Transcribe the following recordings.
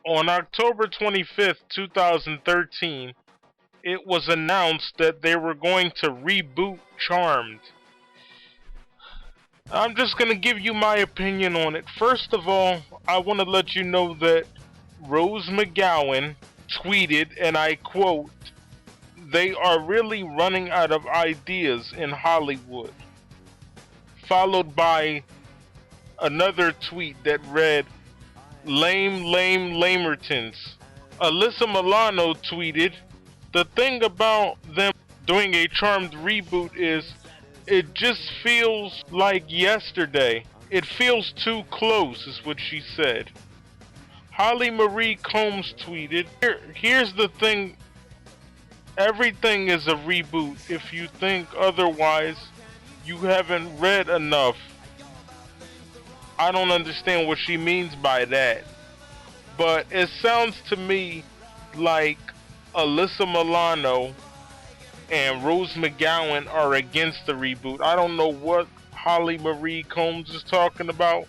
On October 25th, 2013, it was announced that they were going to reboot Charmed. I'm just going to give you my opinion on it. First of all, I want to let you know that Rose McGowan tweeted, and I quote, "They are really running out of ideas in Hollywood." Followed by another tweet that read, "Lame, lame, lamertons." Alyssa Milano tweeted, "The thing about them doing a Charmed reboot is it just feels like yesterday. It feels too close," is what she said. Holly Marie Combs tweeted, Here's the thing, everything is a reboot. If you think otherwise, you haven't read enough." I don't understand what she means by that. But it sounds to me like Alyssa Milano and Rose McGowan are against the reboot. I don't know what Holly Marie Combs is talking about.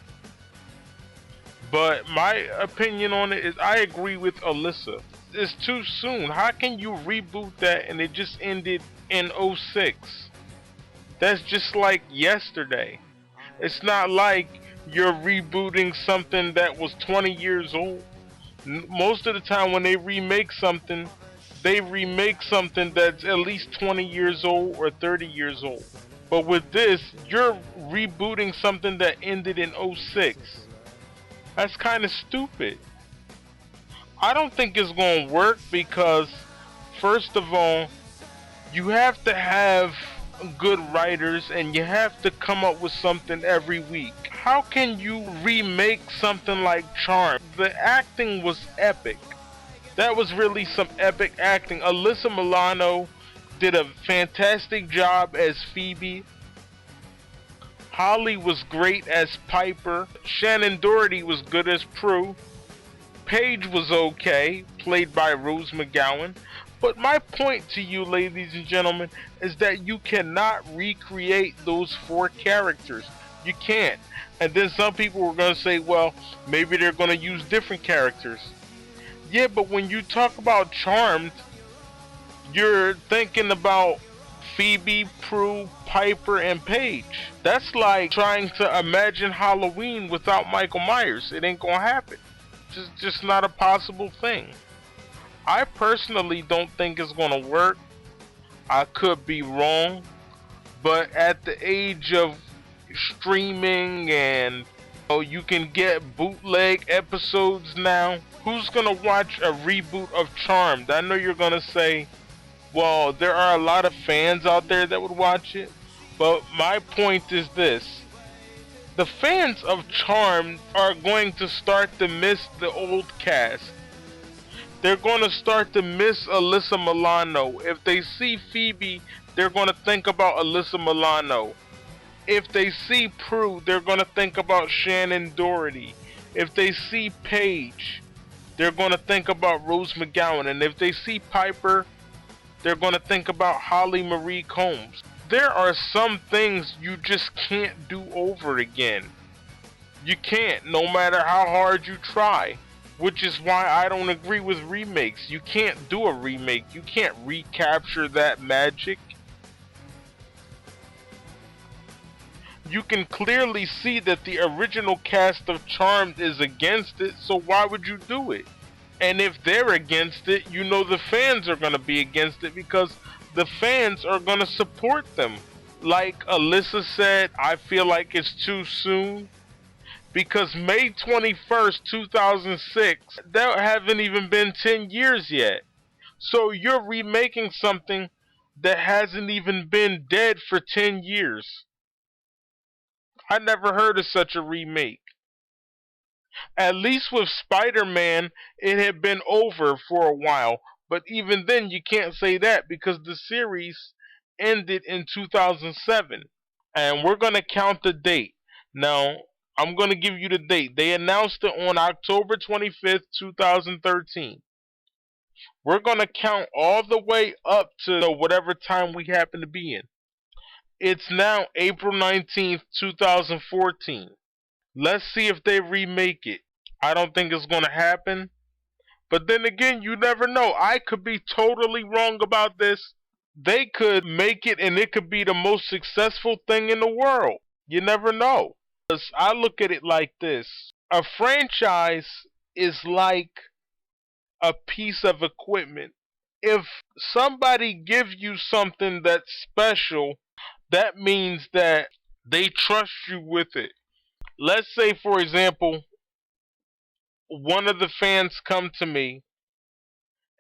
But my opinion on it is I agree with Alyssa. It's too soon. How can you reboot that and it just ended in '06? That's just like yesterday. It's not like you're rebooting something that was 20 years old. Most of the time when they remake something that's at least 20 years old or 30 years old. But with this, you're rebooting something that ended in '06. That's kind of stupid. I don't think it's going to work because, first of all, you have to have good writers and you have to come up with something every week. How can you remake something like Charm? The acting was epic. That was really some epic acting. Alyssa Milano did a fantastic job as Phoebe. Holly was great as Piper. Shannon Doherty was good as Prue. Paige was okay, played by Rose McGowan. But my point to you, ladies and gentlemen, is that you cannot recreate those four characters. You can't. And then some people were going to say, well, maybe they're going to use different characters. Yeah, but when you talk about Charmed, you're thinking about Phoebe, Prue, Piper, and Paige. That's like trying to imagine Halloween without Michael Myers. It ain't gonna happen. Just not a possible thing. I personally don't think it's gonna work. I could be wrong, but at the age of streaming and you can get bootleg episodes now, who's gonna watch a reboot of Charmed? I know you're gonna say, well, there are a lot of fans out there that would watch it, but my point is this. The fans of Charmed are going to start to miss the old cast. They're going to start to miss Alyssa Milano. If they see Phoebe, they're going to think about Alyssa Milano. If they see Prue, they're going to think about Shannon Doherty. If they see Paige, they're going to think about Rose McGowan. And if they see Piper, they're going to think about Holly Marie Combs. There are some things you just can't do over again. You can't, no matter how hard you try. Which is why I don't agree with remakes. You can't do a remake. You can't recapture that magic. You can clearly see that the original cast of Charmed is against it, so why would you do it? And if they're against it, you know the fans are going to be against it because the fans are going to support them. Like Alyssa said, I feel like it's too soon. Because May 21st, 2006, that haven't even been 10 years yet. So you're remaking something that hasn't even been dead for 10 years. I never heard of such a remake. At least with Spider-Man, it had been over for a while. But even then, you can't say that because the series ended in 2007. And we're going to count the date. Now, I'm going to give you the date. They announced it on October 25th, 2013. We're going to count all the way up to whatever time we happen to be in. It's now April 19th, 2014. Let's see if they remake it. I don't think it's going to happen. But then again, you never know. I could be totally wrong about this. They could make it and it could be the most successful thing in the world. You never know. 'Cause I look at it like this. A franchise is like a piece of equipment. If somebody gives you something that's special, that means that they trust you with it. Let's say, for example, one of the fans come to me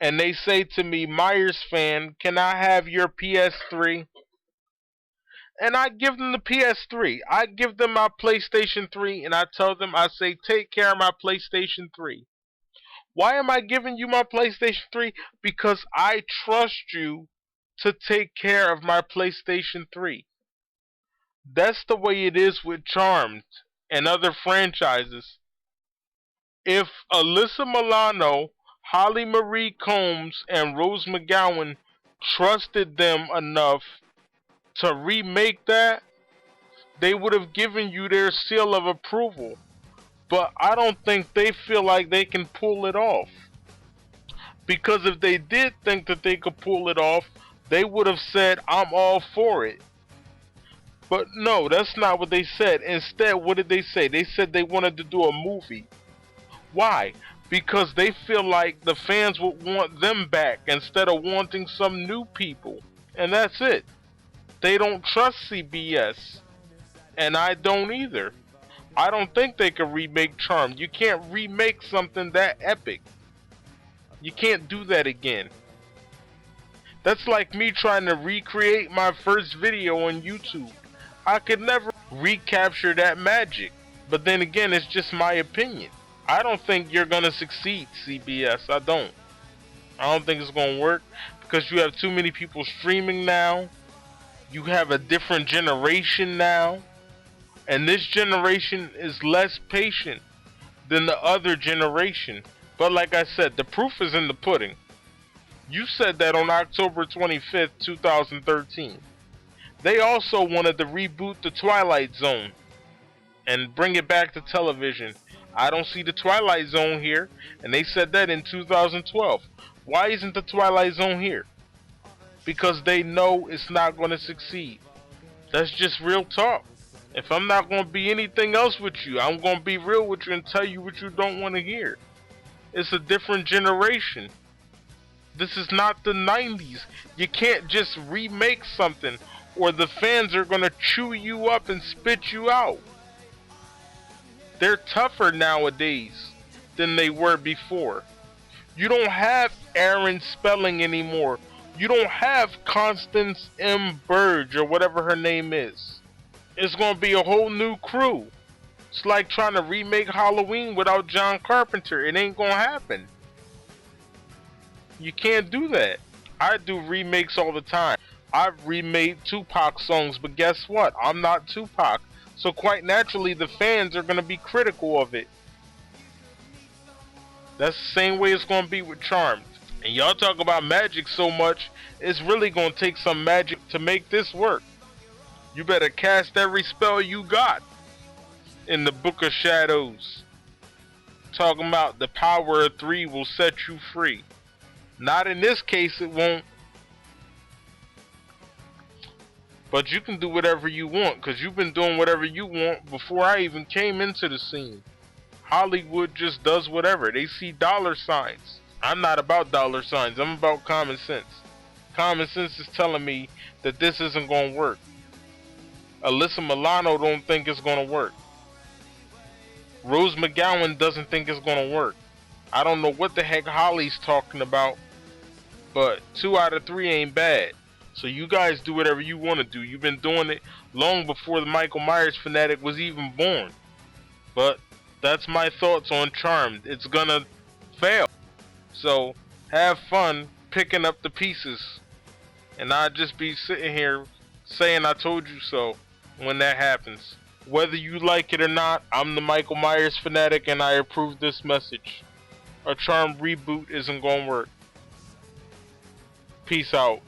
and they say to me, Myers fan, can I have your PS3? And I give them the PS3. I give them my PlayStation 3 and I tell them, I say, take care of my PlayStation 3. Why am I giving you my PlayStation 3? Because I trust you to take care of my PlayStation 3. That's the way it is with Charmed and other franchises. If Alyssa Milano, Holly Marie Combs, and Rose McGowan trusted them enough to remake that, they would have given you their seal of approval. But I don't think they feel like they can pull it off. Because if they did think that they could pull it off, they would have said, I'm all for it. But no, that's not what they said. Instead, what did they say? They said they wanted to do a movie. Why? Because they feel like the fans would want them back instead of wanting some new people. And that's it. They don't trust CBS. And I don't either. I don't think they could remake Charmed. You can't remake something that epic. You can't do that again. That's like me trying to recreate my first video on YouTube. I could never recapture that magic. But then again, it's just my opinion. I don't think you're gonna succeed, CBS. I don't think it's gonna work because you have too many people streaming now. You have a different generation now. And this generation is less patient than the other generation. But like I said, the proof is in the pudding. You said that on October 25th, 2013. They also wanted to reboot the Twilight Zone and bring it back to television. I don't see the Twilight Zone here, and they said that in 2012. Why isn't the Twilight Zone here? Because they know it's not going to succeed. That's just real talk. If I'm not going to be anything else with you, I'm going to be real with you and tell you what you don't want to hear. It's a different generation. This is not the 90s. You can't just remake something or the fans are going to chew you up and spit you out. They're tougher nowadays than they were before. You don't have Aaron Spelling anymore. You don't have Constance M. Burge or whatever her name is. It's going to be a whole new crew. It's like trying to remake Halloween without John Carpenter. It ain't going to happen. You can't do that. I do remakes all the time. I've remade Tupac songs, but guess what? I'm not Tupac. So quite naturally, the fans are going to be critical of it. That's the same way it's going to be with Charmed. And y'all talk about magic so much, it's really going to take some magic to make this work. You better cast every spell you got in the Book of Shadows. Talking about the power of 3 will set you free. Not in this case, it won't. But you can do whatever you want, because you've been doing whatever you want before I even came into the scene. Hollywood just does whatever. They see dollar signs. I'm not about dollar signs. I'm about common sense. Common sense is telling me that this isn't going to work. Alyssa Milano don't think it's going to work. Rose McGowan doesn't think it's going to work. I don't know what the heck Holly's talking about, but 2 out of 3 ain't bad. So you guys do whatever you want to do. You've been doing it long before the Michael Myers fanatic was even born. But that's my thoughts on Charmed. It's gonna fail. So have fun picking up the pieces. And I'll just be sitting here saying I told you so when that happens. Whether you like it or not, I'm the Michael Myers fanatic and I approve this message. A Charmed reboot isn't gonna work. Peace out.